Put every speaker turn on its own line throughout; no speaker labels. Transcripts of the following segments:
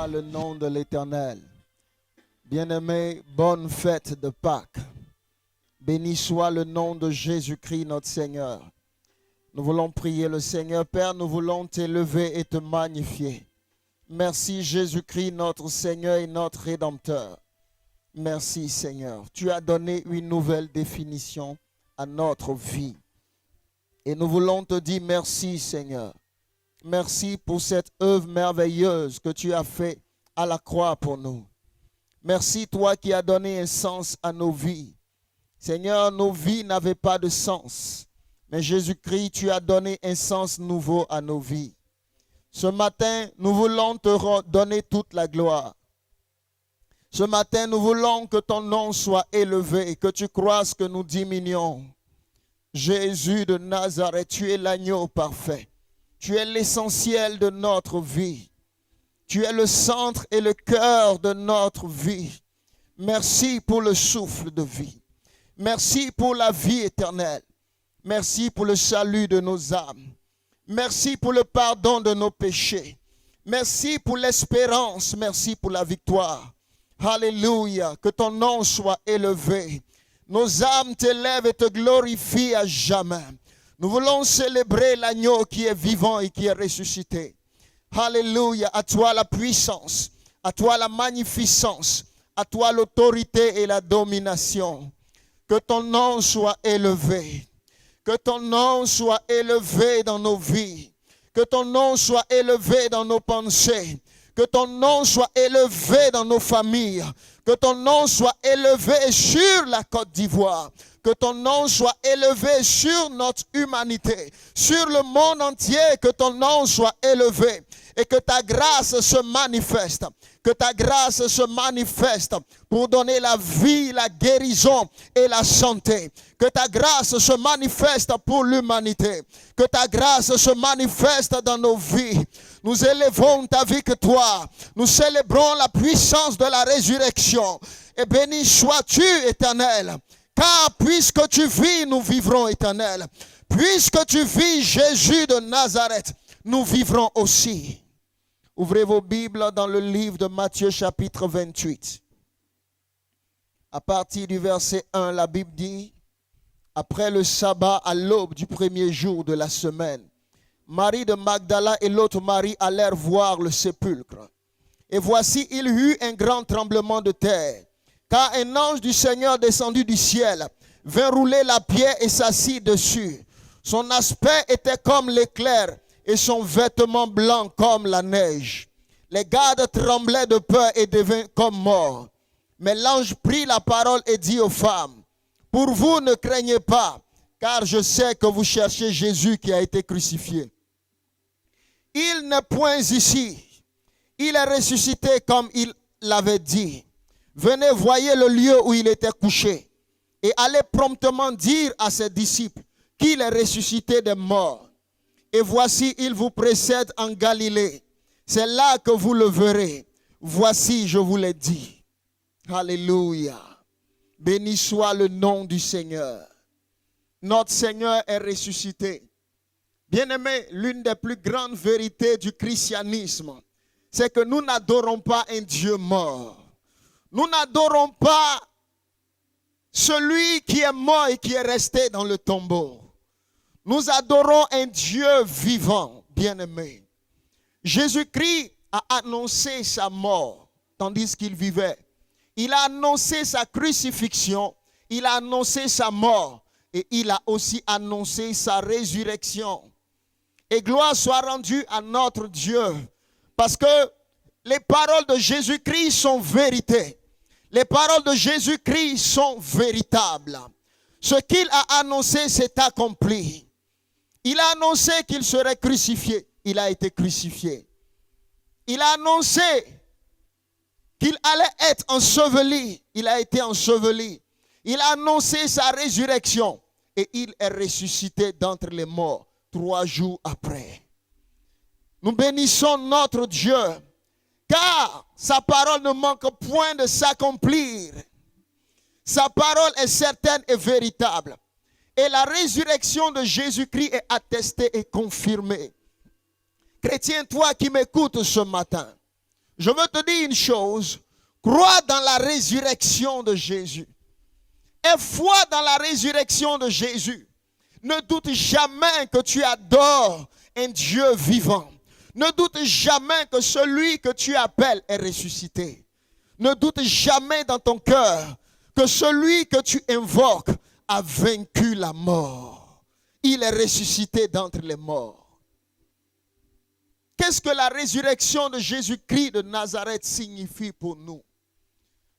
le nom de l'Éternel. Bien-aimés, bonne fête de Pâques. Béni soit le nom de Jésus-Christ notre Seigneur. Nous voulons prier le Seigneur. Père, nous voulons t'élever et te magnifier. Merci Jésus-Christ notre Seigneur et notre Rédempteur. Merci Seigneur. Tu as donné une nouvelle définition à notre vie. Et nous voulons te dire merci Seigneur. Merci pour cette œuvre merveilleuse que tu as faite à la croix pour nous. Merci toi qui as donné un sens à nos vies. Seigneur, nos vies n'avaient pas de sens. Mais Jésus-Christ, tu as donné un sens nouveau à nos vies. Ce matin, nous voulons te donner toute la gloire. Ce matin, nous voulons que ton nom soit élevé et que tu croises que nous diminuons. Jésus de Nazareth, tu es l'agneau parfait. Tu es l'essentiel de notre vie. Tu es le centre et le cœur de notre vie. Merci pour le souffle de vie. Merci pour la vie éternelle. Merci pour le salut de nos âmes. Merci pour le pardon de nos péchés. Merci pour l'espérance. Merci pour la victoire. Alléluia. Que ton nom soit élevé. Nos âmes t'élèvent et te glorifient à jamais. Nous voulons célébrer l'agneau qui est vivant et qui est ressuscité. Alléluia. À toi la puissance. À toi la magnificence. À toi l'autorité et la domination. Que ton nom soit élevé. Que ton nom soit élevé dans nos vies. Que ton nom soit élevé dans nos pensées. Que ton nom soit élevé dans nos familles. Que ton nom soit élevé sur la Côte d'Ivoire. Que ton nom soit élevé sur notre humanité. Sur le monde entier, que ton nom soit élevé. Et que ta grâce se manifeste. Que ta grâce se manifeste pour donner la vie, la guérison et la santé. Que ta grâce se manifeste pour l'humanité. Que ta grâce se manifeste dans nos vies. Nous élevons ta victoire. Nous célébrons la puissance de la résurrection. Et béni sois-tu, Éternel. Car puisque tu vis, nous vivrons, Éternel. Puisque tu vis, Jésus de Nazareth, nous vivrons aussi. Ouvrez vos Bibles dans le livre de Matthieu chapitre 28. À partir du verset 1, la Bible dit, après le sabbat à l'aube du premier jour de la semaine, Marie de Magdala et l'autre Marie allèrent voir le sépulcre. Et voici, il y eut un grand tremblement de terre, car un ange du Seigneur descendu du ciel vint rouler la pierre et s'assit dessus. Son aspect était comme l'éclair et son vêtement blanc comme la neige. Les gardes tremblaient de peur et devinrent comme morts. Mais l'ange prit la parole et dit aux femmes, « Pour vous, ne craignez pas, car je sais que vous cherchez Jésus qui a été crucifié. Il n'est point ici. Il est ressuscité comme il l'avait dit. Venez, voyez le lieu où il était couché. Et allez promptement dire à ses disciples qu'il est ressuscité des morts. Et voici, il vous précède en Galilée. C'est là que vous le verrez. Voici, je vous l'ai dit. » Alléluia. Béni soit le nom du Seigneur. Notre Seigneur est ressuscité. Bien-aimés, l'une des plus grandes vérités du christianisme, c'est que nous n'adorons pas un Dieu mort. Nous n'adorons pas celui qui est mort et qui est resté dans le tombeau. Nous adorons un Dieu vivant, bien-aimé. Jésus-Christ a annoncé sa mort tandis qu'il vivait. Il a annoncé sa crucifixion, il a annoncé sa mort et il a aussi annoncé sa résurrection. Et gloire soit rendue à notre Dieu parce que les paroles de Jésus-Christ sont vérité. Les paroles de Jésus-Christ sont véritables. Ce qu'il a annoncé s'est accompli. Il a annoncé qu'il serait crucifié. Il a été crucifié. Il a annoncé qu'il allait être enseveli. Il a été enseveli. Il a annoncé sa résurrection. Et il est ressuscité d'entre les morts 3 jours après. Nous bénissons notre Dieu. Car sa parole ne manque point de s'accomplir. Sa parole est certaine et véritable. Et la résurrection de Jésus-Christ est attestée et confirmée. Chrétien, toi qui m'écoutes ce matin, Je veux te dire une chose. Crois dans la résurrection de Jésus. Aie foi dans la résurrection de Jésus. Ne doute jamais que tu adores un Dieu vivant. Ne doute jamais que celui que tu appelles est ressuscité. Ne doute jamais dans ton cœur que celui que tu invoques a vaincu la mort. Il est ressuscité d'entre les morts. Qu'est-ce que la résurrection de Jésus-Christ de Nazareth signifie pour nous?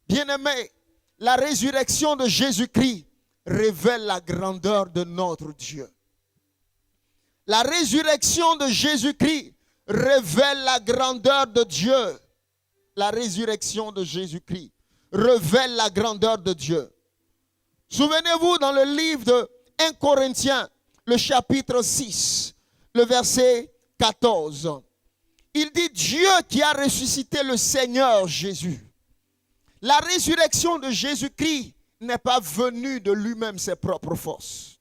Bien-aimés, la résurrection de Jésus-Christ révèle la grandeur de notre Dieu. La résurrection de Jésus-Christ révèle la grandeur de Dieu. La résurrection de Jésus-Christ révèle la grandeur de Dieu. Souvenez-vous dans le livre de 1 Corinthiens, le chapitre 6, le verset 14. Il dit Dieu qui a ressuscité le Seigneur Jésus. La résurrection de Jésus-Christ n'est pas venue de lui-même ses propres forces.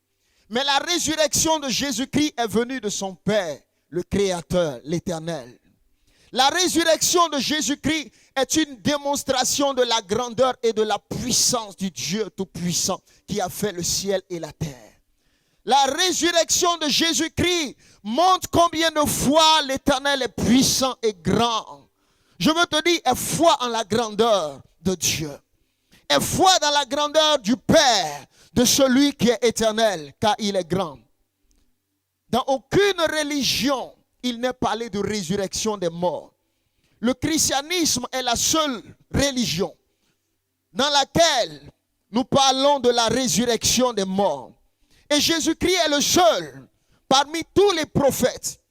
Mais la résurrection de Jésus-Christ est venue de son Père, le Créateur, l'Éternel. La résurrection de Jésus-Christ est une démonstration de la grandeur et de la puissance du Dieu Tout-Puissant qui a fait le ciel et la terre. La résurrection de Jésus-Christ montre combien de fois l'Éternel est puissant et grand. Je veux te dire, aie foi en la grandeur de Dieu. Aie foi dans la grandeur du Père, de celui qui est éternel, car il est grand. Dans aucune religion, il n'est parlé de résurrection des morts. Le christianisme est la seule religion dans laquelle nous parlons de la résurrection des morts. Et Jésus-Christ est le seul parmi tous les prophètes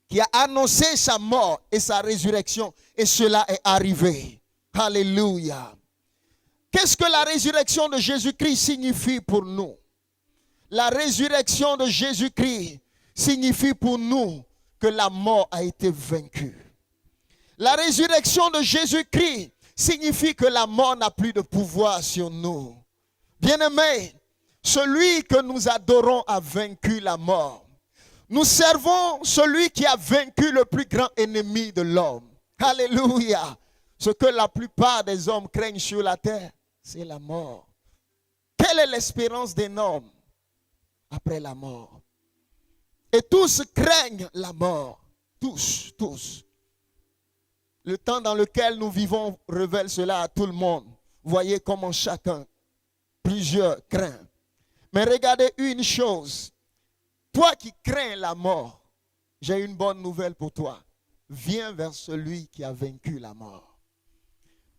qui a annoncé sa mort et sa résurrection. Et cela est arrivé. Alléluia. Qu'est-ce que la résurrection de Jésus-Christ signifie pour nous? La résurrection de Jésus-Christ signifie pour nous que la mort a été vaincue. La résurrection de Jésus-Christ signifie que la mort n'a plus de pouvoir sur nous. Bien-aimés, celui que nous adorons a vaincu la mort. Nous servons celui qui a vaincu le plus grand ennemi de l'homme. Alléluia. Ce que la plupart des hommes craignent sur la terre, c'est la mort. Quelle est l'espérance d'un homme après la mort? Et tous craignent la mort. Tous, tous. Le temps dans lequel nous vivons révèle cela à tout le monde. Voyez comment chacun, plusieurs craignent. Mais regardez une chose. Toi qui crains la mort, j'ai une bonne nouvelle pour toi. Viens vers celui qui a vaincu la mort.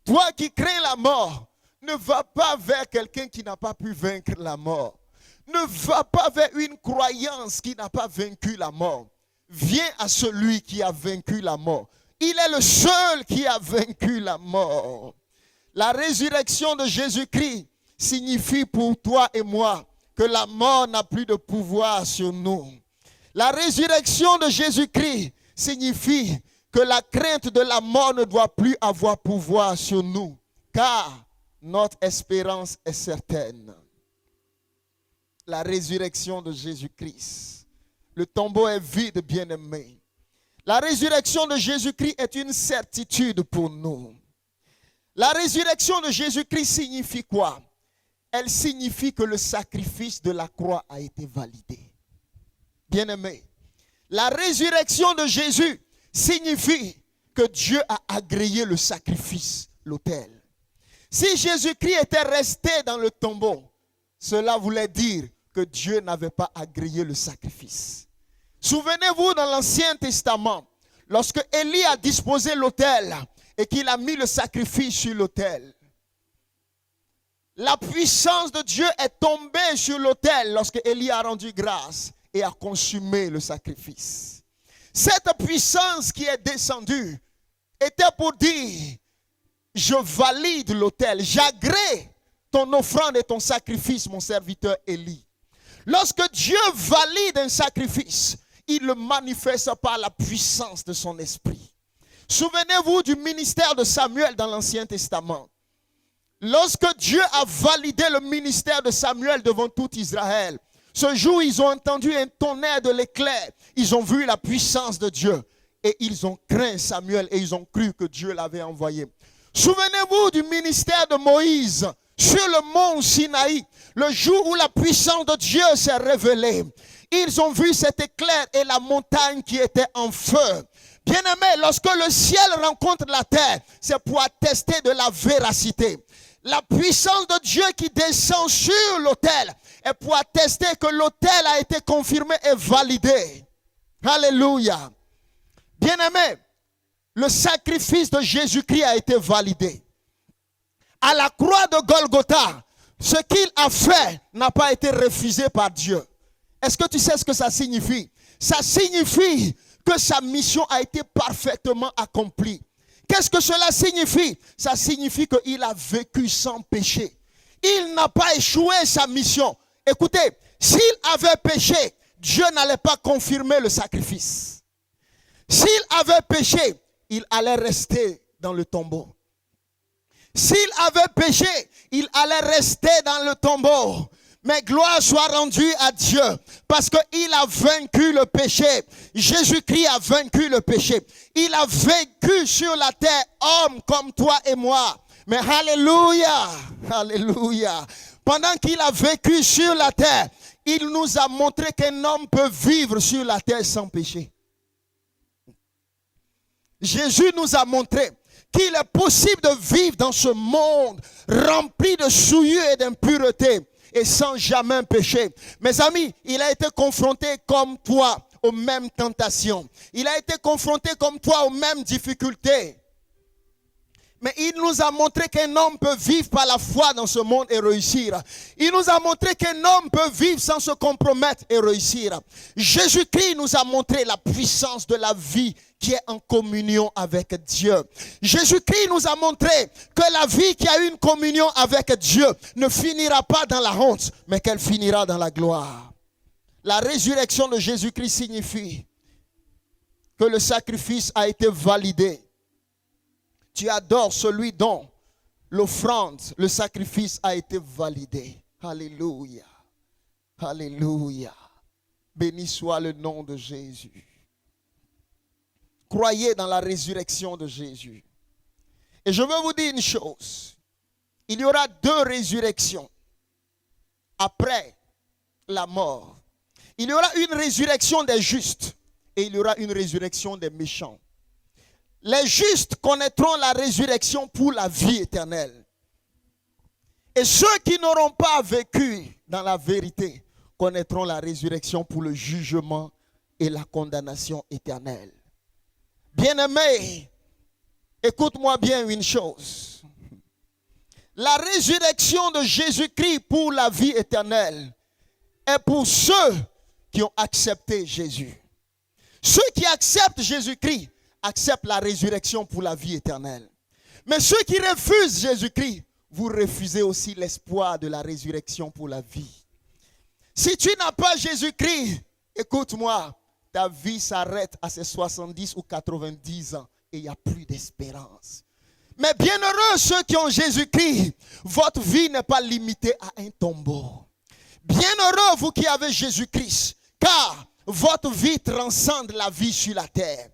Toi qui crains la mort, ne va pas vers quelqu'un qui n'a pas pu vaincre la mort. Ne va pas vers une croyance qui n'a pas vaincu la mort. Viens à celui qui a vaincu la mort. Il est le seul qui a vaincu la mort. La résurrection de Jésus-Christ signifie pour toi et moi que la mort n'a plus de pouvoir sur nous. La résurrection de Jésus-Christ signifie que la crainte de la mort ne doit plus avoir pouvoir sur nous, car notre espérance est certaine. La résurrection de Jésus-Christ. Le tombeau est vide, bien-aimé. La résurrection de Jésus-Christ est une certitude pour nous. La résurrection de Jésus-Christ signifie quoi? Elle signifie que le sacrifice de la croix a été validé. Bien-aimé, la résurrection de Jésus signifie que Dieu a agréé le sacrifice, l'autel. Si Jésus-Christ était resté dans le tombeau, cela voulait dire que Dieu n'avait pas agréé le sacrifice. Souvenez-vous dans l'Ancien Testament, lorsque Élie a disposé l'autel et qu'il a mis le sacrifice sur l'autel, la puissance de Dieu est tombée sur l'autel lorsque Élie a rendu grâce et a consumé le sacrifice. Cette puissance qui est descendue était pour dire, je valide l'autel, j'agrée ton offrande et ton sacrifice, mon serviteur Élie. Lorsque Dieu valide un sacrifice, il le manifeste par la puissance de son esprit. Souvenez-vous du ministère de Samuel dans l'Ancien Testament. Lorsque Dieu a validé le ministère de Samuel devant tout Israël, ce jour ils ont entendu un tonnerre de l'éclair, ils ont vu la puissance de Dieu. Et ils ont craint Samuel et ils ont cru que Dieu l'avait envoyé. Souvenez-vous du ministère de Moïse sur le mont Sinaï, le jour où la puissance de Dieu s'est révélée. Ils ont vu cet éclair et la montagne qui était en feu. Bien-aimés, lorsque le ciel rencontre la terre, c'est pour attester de la véracité. La puissance de Dieu qui descend sur l'autel est pour attester que l'autel a été confirmé et validé. Alléluia. Bien-aimés, le sacrifice de Jésus-Christ a été validé. À la croix de Golgotha, ce qu'il a fait n'a pas été refusé par Dieu. Est-ce que tu sais ce que ça signifie? Ça signifie que sa mission a été parfaitement accomplie. Qu'est-ce que cela signifie? Ça signifie qu'il a vécu sans péché. Il n'a pas échoué sa mission. Écoutez, s'il avait péché, Dieu n'allait pas confirmer le sacrifice. S'il avait péché, il allait rester dans le tombeau. S'il avait péché, il allait rester dans le tombeau. Mais gloire soit rendue à Dieu parce qu'il a vaincu le péché. Jésus-Christ a vaincu le péché. Il a vécu sur la terre, homme comme toi et moi. Mais alléluia, alléluia. Pendant qu'il a vécu sur la terre, il nous a montré qu'un homme peut vivre sur la terre sans péché. Jésus nous a montré qu'il est possible de vivre dans ce monde rempli de souillure et d'impureté et sans jamais pécher. Mes amis, il a été confronté comme toi aux mêmes tentations. Il a été confronté comme toi aux mêmes difficultés. Mais il nous a montré qu'un homme peut vivre par la foi dans ce monde et réussir. Il nous a montré qu'un homme peut vivre sans se compromettre et réussir. Jésus-Christ nous a montré la puissance de la vie qui est en communion avec Dieu. Jésus-Christ nous a montré que la vie qui a une communion avec Dieu ne finira pas dans la honte, mais qu'elle finira dans la gloire. La résurrection de Jésus-Christ signifie que le sacrifice a été validé. Tu adores celui dont l'offrande, le sacrifice a été validé. Alléluia. Alléluia. Béni soit le nom de Jésus. Croyez dans la résurrection de Jésus. Et je veux vous dire une chose. Il y aura deux résurrections après la mort. Il y aura une résurrection des justes et il y aura une résurrection des méchants. Les justes connaîtront la résurrection pour la vie éternelle. Et ceux qui n'auront pas vécu dans la vérité connaîtront la résurrection pour le jugement et la condamnation éternelle. Bien-aimé, écoute-moi bien une chose. La résurrection de Jésus-Christ pour la vie éternelle est pour ceux qui ont accepté Jésus. Ceux qui acceptent Jésus-Christ acceptent la résurrection pour la vie éternelle. Mais ceux qui refusent Jésus-Christ, vous refusez aussi l'espoir de la résurrection pour la vie. Si tu n'as pas Jésus-Christ, écoute-moi, ta vie s'arrête à ses 70 ou 90 ans et il n'y a plus d'espérance. Mais bienheureux ceux qui ont Jésus-Christ, votre vie n'est pas limitée à un tombeau. Bienheureux vous qui avez Jésus-Christ, car votre vie transcende la vie sur la terre.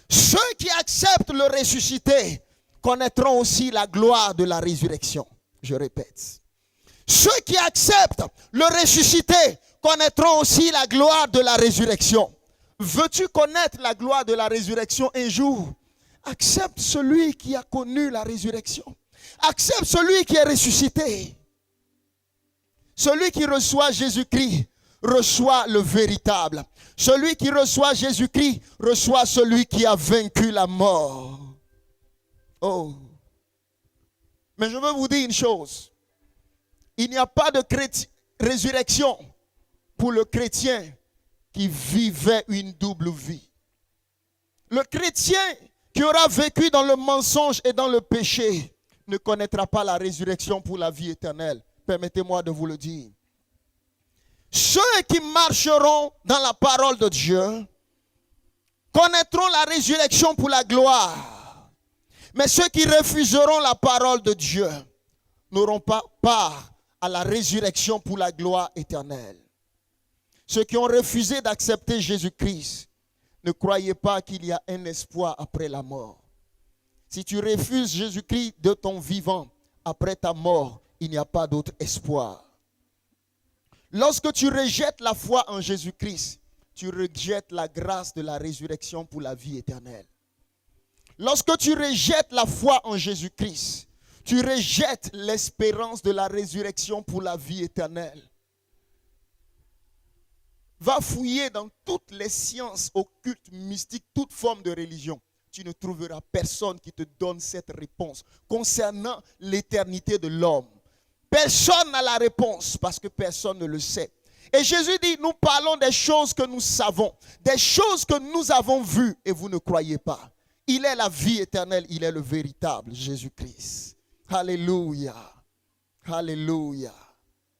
Ceux qui acceptent le ressuscité connaîtront aussi la gloire de la résurrection. Je répète. Ceux qui acceptent le ressuscité connaîtront aussi la gloire de la résurrection. Veux-tu connaître la gloire de la résurrection un jour? Accepte celui qui a connu la résurrection. Accepte celui qui est ressuscité. Celui qui reçoit Jésus-Christ reçoit le véritable. Celui qui reçoit Jésus-Christ reçoit celui qui a vaincu la mort. Oh. Mais je veux vous dire une chose. Il n'y a pas de résurrection pour le chrétien qui vivait une double vie. Le chrétien qui aura vécu dans le mensonge et dans le péché ne connaîtra pas la résurrection pour la vie éternelle. Permettez-moi de vous le dire. Ceux qui marcheront dans la parole de Dieu connaîtront la résurrection pour la gloire. Mais ceux qui refuseront la parole de Dieu n'auront pas part à la résurrection pour la gloire éternelle. Ceux qui ont refusé d'accepter Jésus-Christ ne croyez pas qu'il y a un espoir après la mort. Si tu refuses Jésus-Christ de ton vivant, après ta mort, il n'y a pas d'autre espoir. Lorsque tu rejettes la foi en Jésus-Christ, tu rejettes la grâce de la résurrection pour la vie éternelle. Lorsque tu rejettes la foi en Jésus-Christ, tu rejettes l'espérance de la résurrection pour la vie éternelle. Va fouiller dans toutes les sciences occultes, mystiques, toute forme de religion. Tu ne trouveras personne qui te donne cette réponse concernant l'éternité de l'homme. Personne n'a la réponse parce que personne ne le sait. Et Jésus dit, nous parlons des choses que nous savons, des choses que nous avons vues et vous ne croyez pas. Il est la vie éternelle, il est le véritable Jésus-Christ. Alléluia. Alléluia.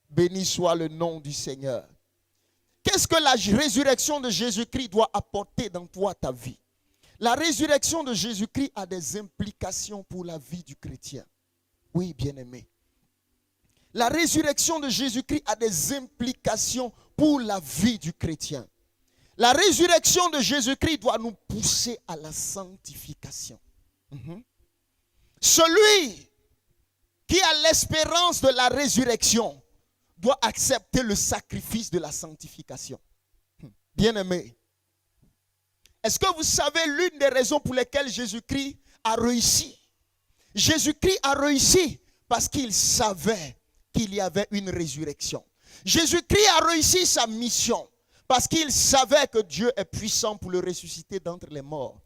Béni soit le nom du Seigneur. Qu'est-ce que la résurrection de Jésus-Christ doit apporter dans toi, ta vie? La résurrection de Jésus-Christ a des implications pour la vie du chrétien. Oui, bien-aimé. La résurrection de Jésus-Christ a des implications pour la vie du chrétien. La résurrection de Jésus-Christ doit nous pousser à la sanctification. Celui qui a l'espérance de la résurrection doit accepter le sacrifice de la sanctification. Bien-aimé, est-ce que vous savez l'une des raisons pour lesquelles Jésus-Christ a réussi? Jésus-Christ a réussi parce qu'il savait qu'il y avait une résurrection. Jésus-Christ a réussi sa mission parce qu'il savait que Dieu est puissant pour le ressusciter d'entre les morts.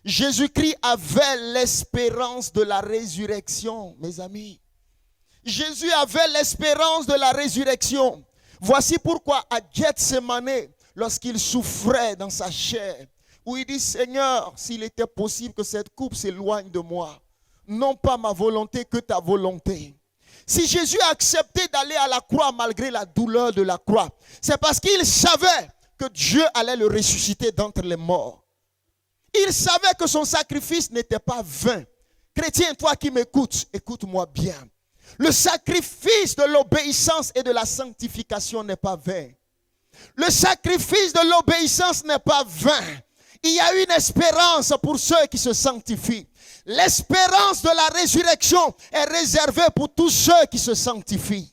Jésus-Christ avait l'espérance de la résurrection, mes amis. Jésus avait l'espérance de la résurrection. Voici pourquoi à Gethsémane, lorsqu'il souffrait dans sa chair, où il dit, Seigneur, s'il était possible que cette coupe s'éloigne de moi, non pas ma volonté que ta volonté. Si Jésus a accepté d'aller à la croix malgré la douleur de la croix, c'est parce qu'il savait que Dieu allait le ressusciter d'entre les morts. Il savait que son sacrifice n'était pas vain. Chrétien, toi qui m'écoutes, écoute-moi bien. Le sacrifice de l'obéissance et de la sanctification n'est pas vain. Le sacrifice de l'obéissance n'est pas vain. Il y a une espérance pour ceux qui se sanctifient. L'espérance de la résurrection est réservée pour tous ceux qui se sanctifient.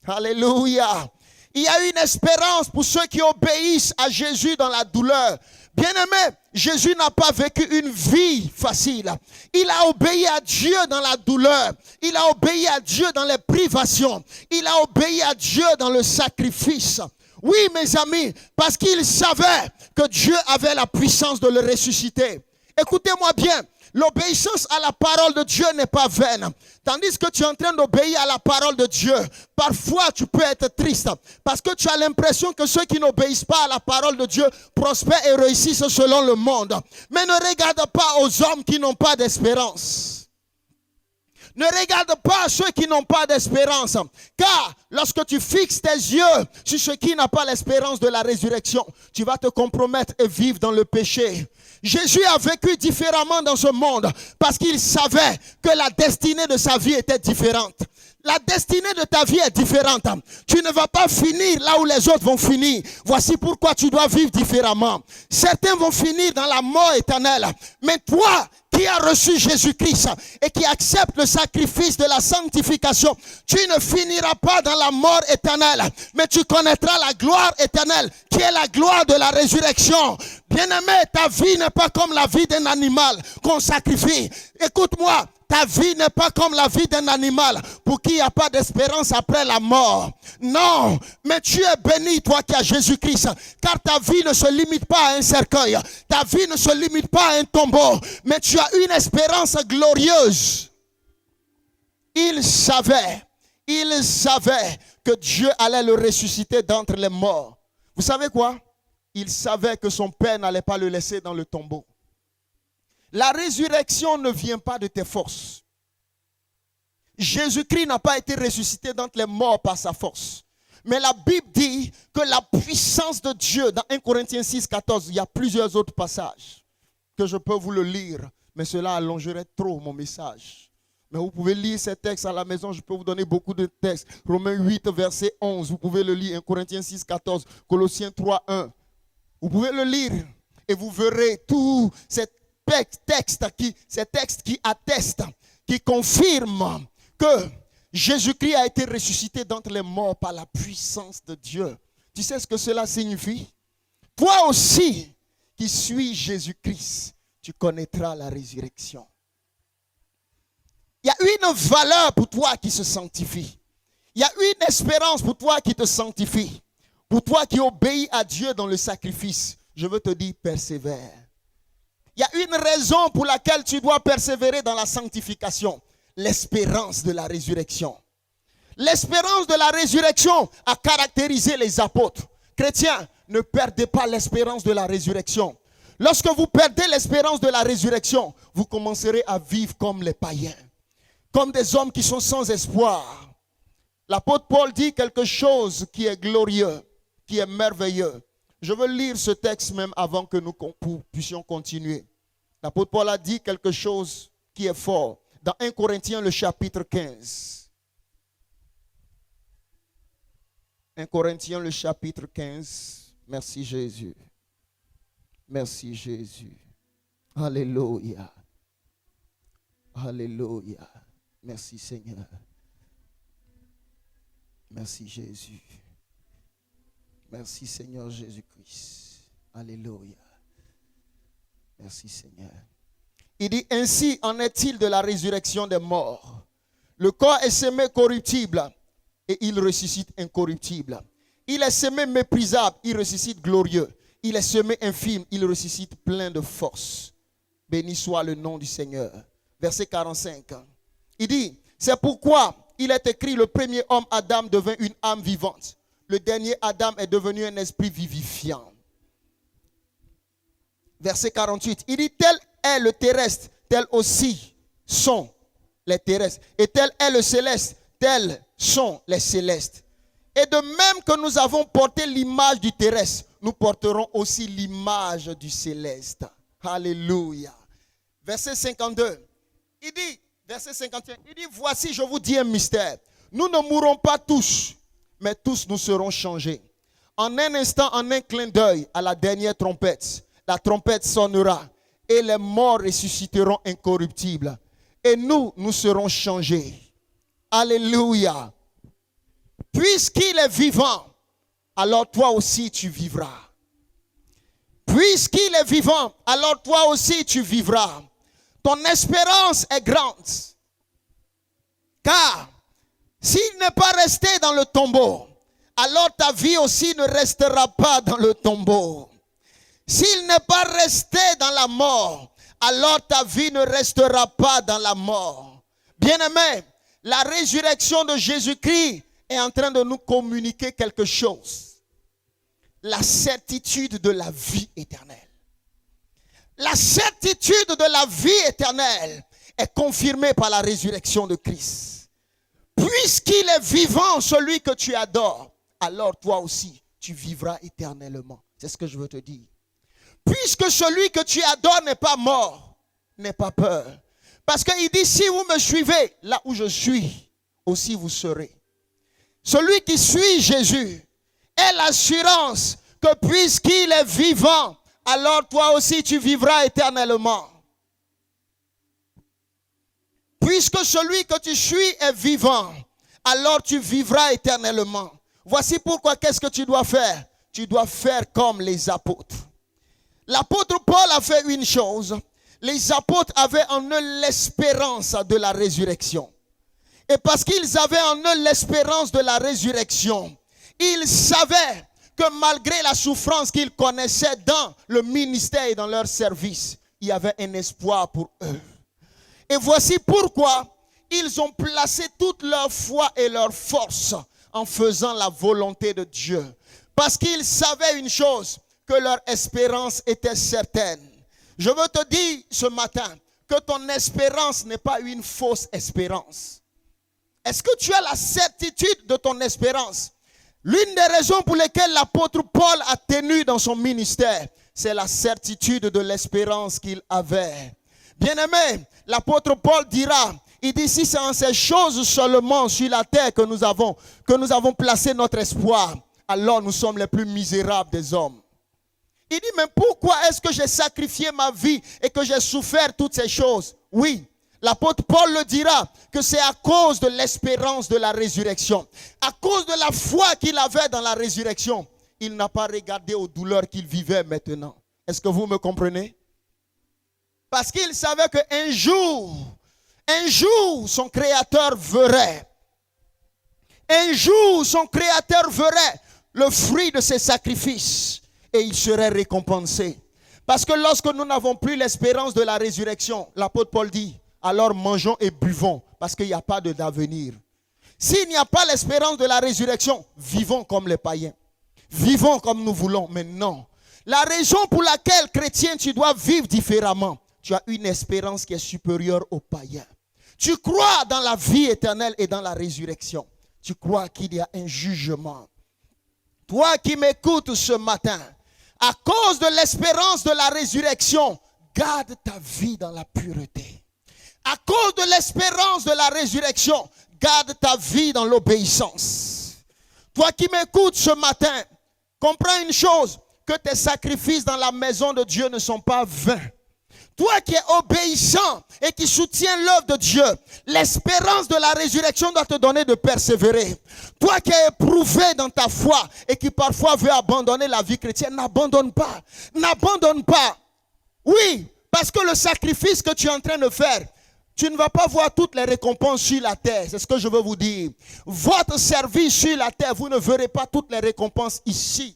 Alléluia. Il y a une espérance pour ceux qui obéissent à Jésus dans la douleur. Bien-aimé, Jésus n'a pas vécu une vie facile. Il a obéi à Dieu dans la douleur. Il a obéi à Dieu dans les privations. Il a obéi à Dieu dans le sacrifice. Oui, mes amis, parce qu'il savait que Dieu avait la puissance de le ressusciter. Écoutez-moi bien. L'obéissance à la parole de Dieu n'est pas vaine. Tandis que tu es en train d'obéir à la parole de Dieu, parfois tu peux être triste parce que tu as l'impression que ceux qui n'obéissent pas à la parole de Dieu prospèrent et réussissent selon le monde. Mais ne regarde pas aux hommes qui n'ont pas d'espérance. Ne regarde pas ceux qui n'ont pas d'espérance. Car lorsque tu fixes tes yeux sur ceux qui n'ont pas l'espérance de la résurrection, tu vas te compromettre et vivre dans le péché. Jésus a vécu différemment dans ce monde parce qu'il savait que la destinée de sa vie était différente. La destinée de ta vie est différente. Tu ne vas pas finir là où les autres vont finir. Voici pourquoi tu dois vivre différemment. Certains vont finir dans la mort éternelle. Mais toi, qui as reçu Jésus-Christ et qui accepte le sacrifice de la sanctification, tu ne finiras pas dans la mort éternelle, mais tu connaîtras la gloire éternelle, qui est la gloire de la résurrection. Bien-aimé, ta vie n'est pas comme la vie d'un animal qu'on sacrifie. Écoute-moi. Ta vie n'est pas comme la vie d'un animal pour qui il n'y a pas d'espérance après la mort. Non, mais tu es béni, toi qui as Jésus-Christ, car ta vie ne se limite pas à un cercueil. Ta vie ne se limite pas à un tombeau, mais tu as une espérance glorieuse. Il savait que Dieu allait le ressusciter d'entre les morts. Vous savez quoi? Il savait que son Père n'allait pas le laisser dans le tombeau. La résurrection ne vient pas de tes forces. Jésus-Christ n'a pas été ressuscité d'entre les morts par sa force. Mais la Bible dit que la puissance de Dieu, dans 1 Corinthiens 6, 14, il y a plusieurs autres passages que je peux vous le lire, mais cela allongerait trop mon message. Mais vous pouvez lire ces textes à la maison, je peux vous donner beaucoup de textes. Romains 8, verset 11, vous pouvez le lire, 1 Corinthiens 6, 14, Colossiens 3, 1. Vous pouvez le lire. Et vous verrez tous ces textes qui attestent, qui confirment que Jésus-Christ a été ressuscité d'entre les morts par la puissance de Dieu. Tu sais ce que cela signifie? Toi aussi qui suis Jésus-Christ, tu connaîtras la résurrection. Il y a une valeur pour toi qui se sanctifie. Il y a une espérance pour toi qui te sanctifie. Pour toi qui obéis à Dieu dans le sacrifice, je veux te dire, persévère. Il y a une raison pour laquelle tu dois persévérer dans la sanctification. L'espérance de la résurrection. L'espérance de la résurrection a caractérisé les apôtres. Chrétiens, ne perdez pas l'espérance de la résurrection. Lorsque vous perdez l'espérance de la résurrection, vous commencerez à vivre comme les païens. Comme des hommes qui sont sans espoir. L'apôtre Paul dit quelque chose qui est glorieux, qui est merveilleux. Je veux lire ce texte même avant que nous puissions continuer. L'apôtre Paul a dit quelque chose qui est fort. Dans 1 Corinthiens, le chapitre 15. 1 Corinthiens, le chapitre 15. Merci Jésus. Merci Jésus. Alléluia. Alléluia. Merci Seigneur. Merci Jésus. Merci Seigneur Jésus-Christ. Alléluia. Merci Seigneur. Il dit, ainsi en est-il de la résurrection des morts. Le corps est semé corruptible et il ressuscite incorruptible. Il est semé méprisable, il ressuscite glorieux. Il est semé infime, il ressuscite plein de force. Béni soit le nom du Seigneur. Verset 45. Il dit, c'est pourquoi il est écrit, le premier homme Adam devint une âme vivante. Le dernier Adam est devenu un esprit vivifiant. Verset 48. Il dit, tel est le terrestre, tel aussi sont les terrestres. Et tel est le céleste, tels sont les célestes. Et de même que nous avons porté l'image du terrestre, nous porterons aussi l'image du céleste. Alléluia. Verset 52. Il dit, verset 51, il dit, voici, je vous dis un mystère. Nous ne mourrons pas tous, mais tous nous serons changés. En un instant, en un clin d'œil, à la dernière trompette, la trompette sonnera et les morts ressusciteront incorruptibles. Et nous serons changés. Alléluia. Puisqu'il est vivant, alors toi aussi tu vivras. Puisqu'il est vivant, alors toi aussi tu vivras. Ton espérance est grande. Car s'il n'est pas resté dans le tombeau, alors ta vie aussi ne restera pas dans le tombeau. S'il n'est pas resté dans la mort, alors ta vie ne restera pas dans la mort. Bien-aimés, la résurrection de Jésus-Christ est en train de nous communiquer quelque chose. La certitude de la vie éternelle. La certitude de la vie éternelle est confirmée par la résurrection de Christ. Puisqu'il est vivant, celui que tu adores, alors toi aussi, tu vivras éternellement. C'est ce que je veux te dire. Puisque celui que tu adores n'est pas mort, n'aie pas peur. Parce qu'il dit, si vous me suivez, là où je suis, aussi vous serez. Celui qui suit Jésus est l'assurance que puisqu'il est vivant, alors toi aussi tu vivras éternellement. Puisque celui que tu suis est vivant, alors tu vivras éternellement. Voici pourquoi qu'est-ce que tu dois faire? Tu dois faire comme les apôtres. L'apôtre Paul a fait une chose. Les apôtres avaient en eux l'espérance de la résurrection. Et parce qu'ils avaient en eux l'espérance de la résurrection, ils savaient que malgré la souffrance qu'ils connaissaient dans le ministère et dans leur service, il y avait un espoir pour eux. Et voici pourquoi ils ont placé toute leur foi et leur force en faisant la volonté de Dieu. Parce qu'ils savaient une chose, que leur espérance était certaine. Je veux te dire ce matin que ton espérance n'est pas une fausse espérance. Est-ce que tu as la certitude de ton espérance? L'une des raisons pour lesquelles l'apôtre Paul a tenu dans son ministère, c'est la certitude de l'espérance qu'il avait. Bien-aimé, l'apôtre Paul dira, il dit, si c'est en ces choses seulement sur la terre que nous avons placé notre espoir, alors nous sommes les plus misérables des hommes. Il dit, mais pourquoi est-ce que j'ai sacrifié ma vie et que j'ai souffert toutes ces choses? Oui, l'apôtre Paul le dira, que c'est à cause de l'espérance de la résurrection. À cause de la foi qu'il avait dans la résurrection. Il n'a pas regardé aux douleurs qu'il vivait maintenant. Est-ce que vous me comprenez? Parce qu'il savait qu'un jour, son Créateur verrait. Un jour, son Créateur verrait le fruit de ses sacrifices et il serait récompensé. Parce que lorsque nous n'avons plus l'espérance de la résurrection, l'apôtre Paul dit, alors mangeons et buvons parce qu'il n'y a pas d'avenir. S'il n'y a pas l'espérance de la résurrection, vivons comme les païens. Vivons comme nous voulons, mais non. La raison pour laquelle, chrétien, tu dois vivre différemment, tu as une espérance qui est supérieure aux païens. Tu crois dans la vie éternelle et dans la résurrection. Tu crois qu'il y a un jugement. Toi qui m'écoutes ce matin, à cause de l'espérance de la résurrection, garde ta vie dans la pureté. À cause de l'espérance de la résurrection, garde ta vie dans l'obéissance. Toi qui m'écoutes ce matin, comprends une chose, que tes sacrifices dans la maison de Dieu ne sont pas vains. Toi qui es obéissant et qui soutiens l'œuvre de Dieu, l'espérance de la résurrection doit te donner de persévérer. Toi qui es éprouvé dans ta foi et qui parfois veut abandonner la vie chrétienne, n'abandonne pas. N'abandonne pas. Oui, parce que le sacrifice que tu es en train de faire, tu ne vas pas voir toutes les récompenses sur la terre. C'est ce que je veux vous dire. Votre service sur la terre, vous ne verrez pas toutes les récompenses ici.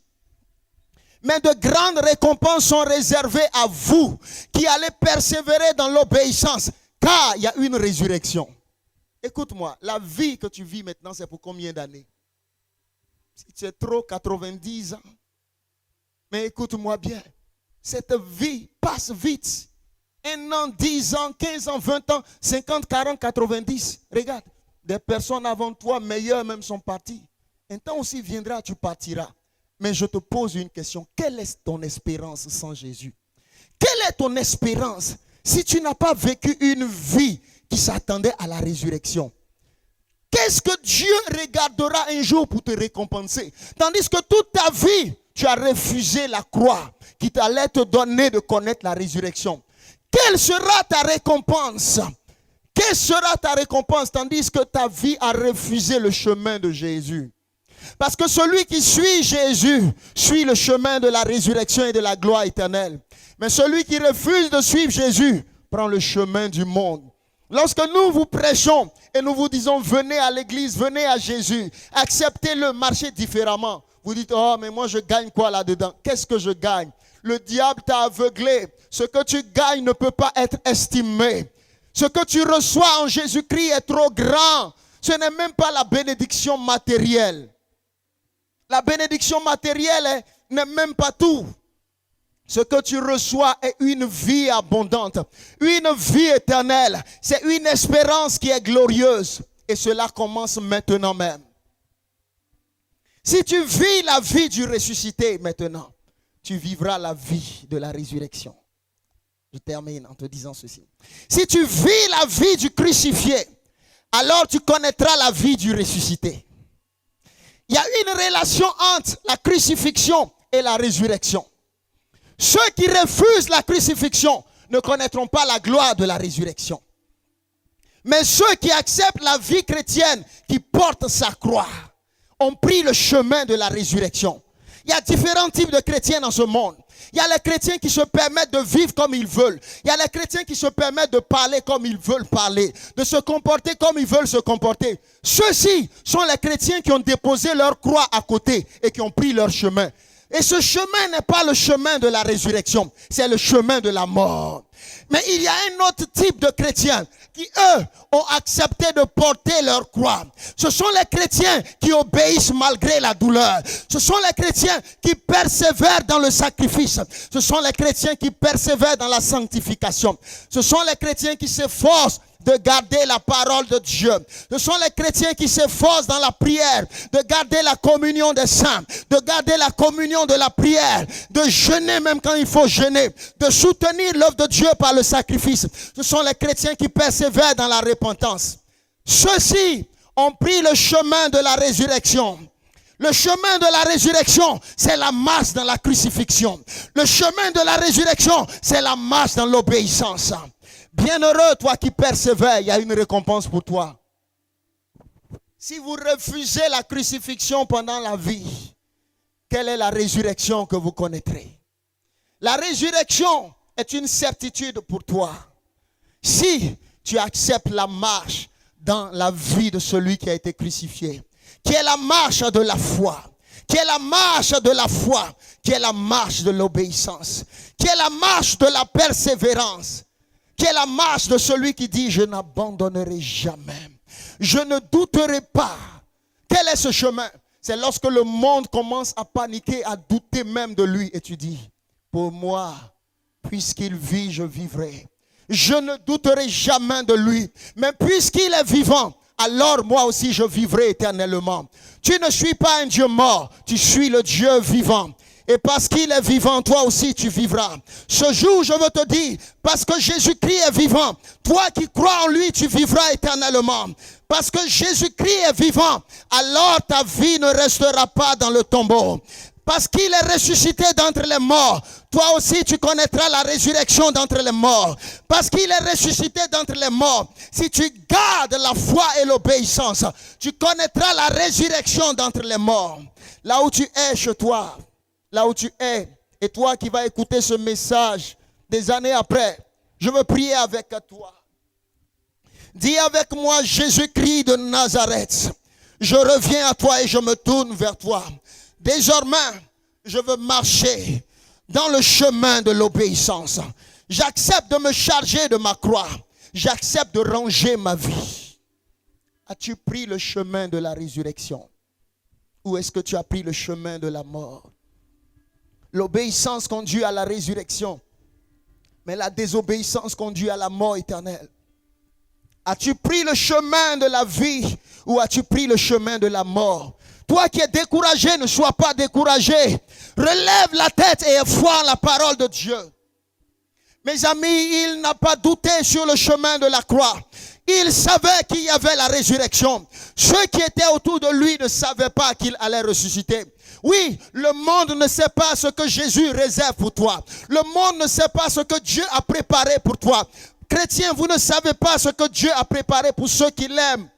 Mais de grandes récompenses sont réservées à vous qui allez persévérer dans l'obéissance, car il y a une résurrection. Écoute-moi, la vie que tu vis maintenant, c'est pour combien d'années? Si tu es trop, 90 ans. Mais écoute-moi bien, cette vie passe vite. 1 an, 10 ans, 15 ans, 20 ans, 50, 40, 90. Regarde, des personnes avant toi, meilleures même, sont parties. Un temps aussi viendra, tu partiras. Mais je te pose une question. Quelle est ton espérance sans Jésus? Quelle est ton espérance si tu n'as pas vécu une vie qui s'attendait à la résurrection? Qu'est-ce que Dieu regardera un jour pour te récompenser? Tandis que toute ta vie, tu as refusé la croix qui t'allait te donner de connaître la résurrection. Quelle sera ta récompense? Quelle sera ta récompense tandis que ta vie a refusé le chemin de Jésus? Parce que celui qui suit Jésus suit le chemin de la résurrection et de la gloire éternelle. Mais celui qui refuse de suivre Jésus prend le chemin du monde. Lorsque nous vous prêchons et nous vous disons venez à l'église, venez à Jésus, acceptez-le, marchez différemment. Vous dites oh mais moi je gagne quoi là-dedans? Qu'est-ce que je gagne? Le diable t'a aveuglé. Ce que tu gagnes ne peut pas être estimé. Ce que tu reçois en Jésus-Christ est trop grand. Ce n'est même pas la bénédiction matérielle. La bénédiction matérielle n'est même pas tout. Ce que tu reçois est une vie abondante, une vie éternelle. C'est une espérance qui est glorieuse. Et cela commence maintenant même. Si tu vis la vie du ressuscité maintenant, tu vivras la vie de la résurrection. Je termine en te disant ceci. Si tu vis la vie du crucifié, alors tu connaîtras la vie du ressuscité. Il y a une relation entre la crucifixion et la résurrection. Ceux qui refusent la crucifixion ne connaîtront pas la gloire de la résurrection. Mais ceux qui acceptent la vie chrétienne, qui portent sa croix, ont pris le chemin de la résurrection. Il y a différents types de chrétiens dans ce monde. Il y a les chrétiens qui se permettent de vivre comme ils veulent. Il y a les chrétiens qui se permettent de parler comme ils veulent parler, de se comporter comme ils veulent se comporter. Ceux-ci sont les chrétiens qui ont déposé leur croix à côté et qui ont pris leur chemin. Et ce chemin n'est pas le chemin de la résurrection, c'est le chemin de la mort. Mais il y a un autre type de chrétiens qui, eux, ont accepté de porter leur croix. Ce sont les chrétiens qui obéissent malgré la douleur. Ce sont les chrétiens qui persévèrent dans le sacrifice. Ce sont les chrétiens qui persévèrent dans la sanctification. Ce sont les chrétiens qui s'efforcent de garder la parole de Dieu. Ce sont les chrétiens qui s'efforcent dans la prière, de garder la communion des saints, de garder la communion de la prière, de jeûner même quand il faut jeûner, de soutenir l'œuvre de Dieu par le sacrifice. Ce sont les chrétiens qui persévèrent dans la repentance. Ceux-ci ont pris le chemin de la résurrection. Le chemin de la résurrection, c'est la marche dans la crucifixion. Le chemin de la résurrection, c'est la marche dans l'obéissance. Bienheureux, toi qui persévères, il y a une récompense pour toi. Si vous refusez la crucifixion pendant la vie, quelle est la résurrection que vous connaîtrez? La résurrection est une certitude pour toi. Si tu acceptes la marche dans la vie de celui qui a été crucifié, qui est la marche de la foi, qui est la marche de la foi, qui est la marche de l'obéissance, qui est la marche de la persévérance, qui est la marche de celui qui dit « Je n'abandonnerai jamais, je ne douterai pas ». Quel est ce chemin? C'est lorsque le monde commence à paniquer, à douter même de lui. Et tu dis, pour moi, puisqu'il vit, je vivrai. Je ne douterai jamais de lui. Mais puisqu'il est vivant, alors moi aussi je vivrai éternellement. Tu ne suis pas un Dieu mort, tu suis le Dieu vivant. Et parce qu'il est vivant, toi aussi tu vivras. Ce jour, je veux te dire, parce que Jésus-Christ est vivant, toi qui crois en lui, tu vivras éternellement. Parce que Jésus-Christ est vivant, alors ta vie ne restera pas dans le tombeau. Parce qu'il est ressuscité d'entre les morts, toi aussi tu connaîtras la résurrection d'entre les morts. Parce qu'il est ressuscité d'entre les morts, si tu gardes la foi et l'obéissance, tu connaîtras la résurrection d'entre les morts. Là où tu es chez toi, là où tu es, et toi qui vas écouter ce message des années après, je veux prier avec toi. Dis avec moi, Jésus-Christ de Nazareth, je reviens à toi et je me tourne vers toi. Désormais, je veux marcher dans le chemin de l'obéissance. J'accepte de me charger de ma croix. J'accepte de ranger ma vie. As-tu pris le chemin de la résurrection? Ou est-ce que tu as pris le chemin de la mort? L'obéissance conduit à la résurrection, mais la désobéissance conduit à la mort éternelle. As-tu pris le chemin de la vie ou as-tu pris le chemin de la mort? Toi qui es découragé, ne sois pas découragé. Relève la tête et foi en la parole de Dieu. Mes amis, il n'a pas douté sur le chemin de la croix. Il savait qu'il y avait la résurrection. Ceux qui étaient autour de lui ne savaient pas qu'il allait ressusciter. Oui, le monde ne sait pas ce que Jésus réserve pour toi. Le monde ne sait pas ce que Dieu a préparé pour toi. Chrétiens, vous ne savez pas ce que Dieu a préparé pour ceux qui l'aiment.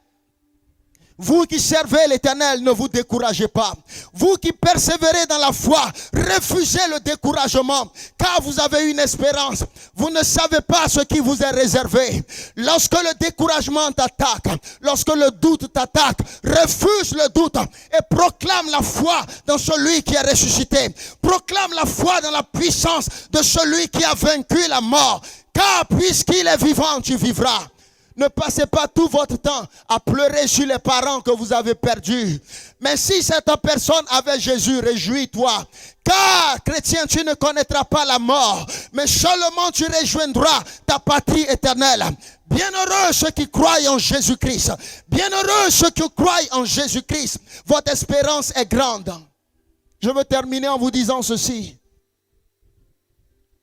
Vous qui servez l'Éternel, ne vous découragez pas. Vous qui persévérez dans la foi, refusez le découragement, car vous avez une espérance. Vous ne savez pas ce qui vous est réservé. Lorsque le découragement t'attaque, lorsque le doute t'attaque, refuse le doute et proclame la foi dans celui qui est ressuscité. Proclame la foi dans la puissance de celui qui a vaincu la mort. Car puisqu'il est vivant, tu vivras. Ne passez pas tout votre temps à pleurer sur les parents que vous avez perdus. Mais si cette personne avait Jésus, réjouis-toi. Car, chrétien, tu ne connaîtras pas la mort, mais seulement tu rejoindras ta patrie éternelle. Bienheureux ceux qui croient en Jésus-Christ. Bienheureux ceux qui croient en Jésus-Christ. Votre espérance est grande. Je veux terminer en vous disant ceci.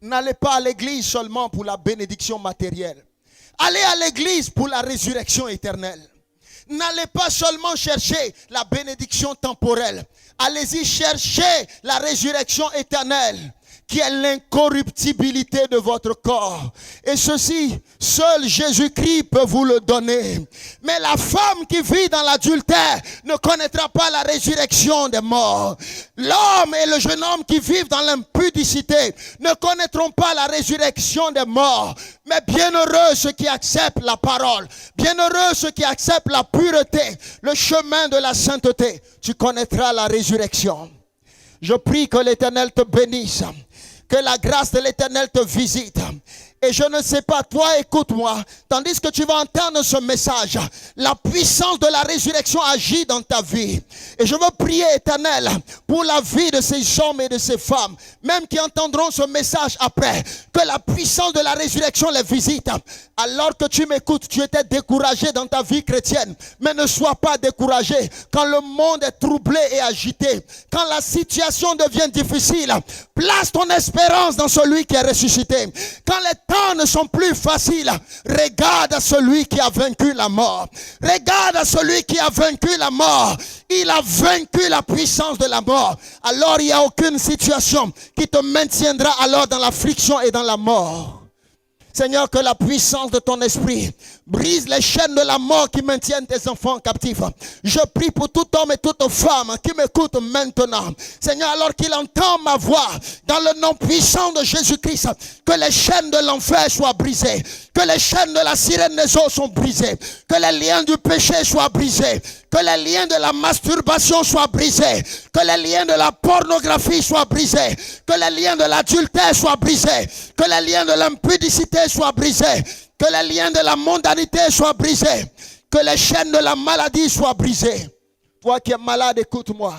N'allez pas à l'église seulement pour la bénédiction matérielle. Allez à l'église pour la résurrection éternelle. N'allez pas seulement chercher la bénédiction temporelle. Allez-y chercher la résurrection éternelle, qui est l'incorruptibilité de votre corps. Et ceci, seul Jésus-Christ peut vous le donner. Mais la femme qui vit dans l'adultère ne connaîtra pas la résurrection des morts. L'homme et le jeune homme qui vivent dans l'impudicité ne connaîtront pas la résurrection des morts. Mais bienheureux ceux qui acceptent la parole. Bienheureux ceux qui acceptent la pureté, le chemin de la sainteté. Tu connaîtras la résurrection. Je prie que l'Éternel te bénisse. Que la grâce de l'Éternel te visite. Et je ne sais pas, toi écoute-moi, tandis que tu vas entendre ce message, la puissance de la résurrection agit dans ta vie. Et je veux prier, Éternel, pour la vie de ces hommes et de ces femmes, même qui entendront ce message après, que la puissance de la résurrection les visite. Alors que tu m'écoutes, tu étais découragé dans ta vie chrétienne, mais ne sois pas découragé. Quand le monde est troublé et agité, quand la situation devient difficile, place ton espérance dans celui qui est ressuscité. Quand les temps ne sont plus faciles. Regarde à celui qui a vaincu la mort. Regarde à celui qui a vaincu la mort. Il a vaincu la puissance de la mort. Alors il n'y a aucune situation qui te maintiendra alors dans l'affliction et dans la mort. Seigneur, que la puissance de ton esprit brise les chaînes de la mort qui maintiennent tes enfants captifs. Je prie pour tout homme et toute femme qui m'écoute maintenant. Seigneur, alors qu'il entend ma voix, dans le nom puissant de Jésus-Christ, que les chaînes de l'enfer soient brisées, que les chaînes de la sirène des eaux sont brisées, que les liens du péché soient brisés, que les liens de la masturbation soient brisés, que les liens de la pornographie soient brisés, que les liens de l'adultère soient brisés, que les liens de l'impudicité soient brisés, que les liens de la mondanité soient brisés, que les chaînes de la maladie soient brisées. Toi qui es malade, écoute-moi.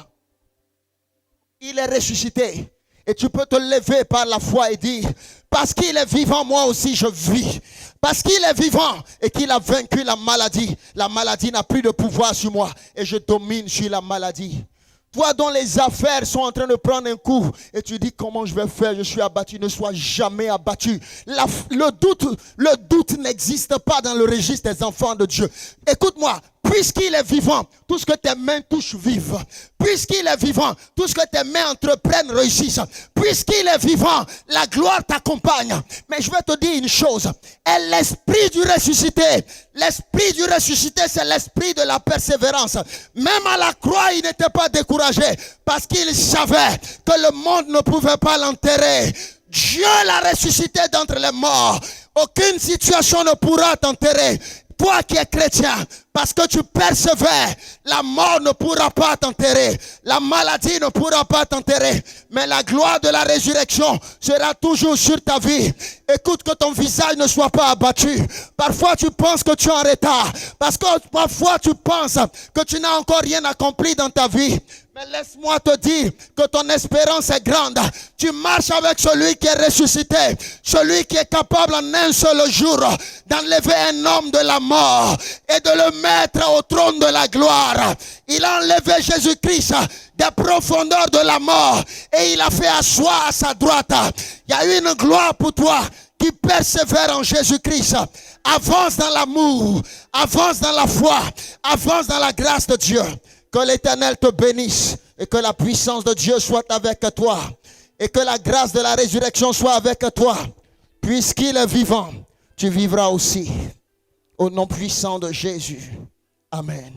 Il est ressuscité. Et tu peux te lever par la foi et dire, parce qu'il est vivant, moi aussi je vis. Parce qu'il est vivant et qu'il a vaincu la maladie n'a plus de pouvoir sur moi et je domine sur la maladie. Toi dont les affaires sont en train de prendre un coup et tu dis comment je vais faire, je suis abattu. Ne sois jamais abattu. Le doute n'existe pas dans le registre des enfants de Dieu. Écoute-moi, puisqu'il est vivant, tout ce que tes mains touchent vive. Puisqu'il est vivant, tout ce que tes mains entreprennent réussissent. Puisqu'il est vivant, la gloire t'accompagne. Mais je vais te dire une chose, et l'esprit du ressuscité, c'est l'esprit de la persévérance. Même à la croix, il n'était pas découragé parce qu'il savait que le monde ne pouvait pas l'enterrer. Dieu l'a ressuscité d'entre les morts. Aucune situation ne pourra t'enterrer. Toi qui es chrétien, parce que tu persévères, la mort ne pourra pas t'enterrer. La maladie ne pourra pas t'enterrer. Mais la gloire de la résurrection sera toujours sur ta vie. Écoute, que ton visage ne soit pas abattu. Parfois tu penses que tu es en retard. Parce que parfois tu penses que tu n'as encore rien accompli dans ta vie. Mais laisse-moi te dire que ton espérance est grande. Tu marches avec celui qui est ressuscité. Celui qui est capable en un seul jour d'enlever un homme de la mort et de le mettre au trône de la gloire. Il a enlevé Jésus-Christ des profondeurs de la mort et il a fait asseoir à sa droite. Il y a une gloire pour toi qui persévère en Jésus-Christ. Avance dans l'amour, avance dans la foi, avance dans la grâce de Dieu. Que l'Éternel te bénisse et que la puissance de Dieu soit avec toi et que la grâce de la résurrection soit avec toi. Puisqu'il est vivant, tu vivras aussi. Au nom puissant de Jésus. Amen.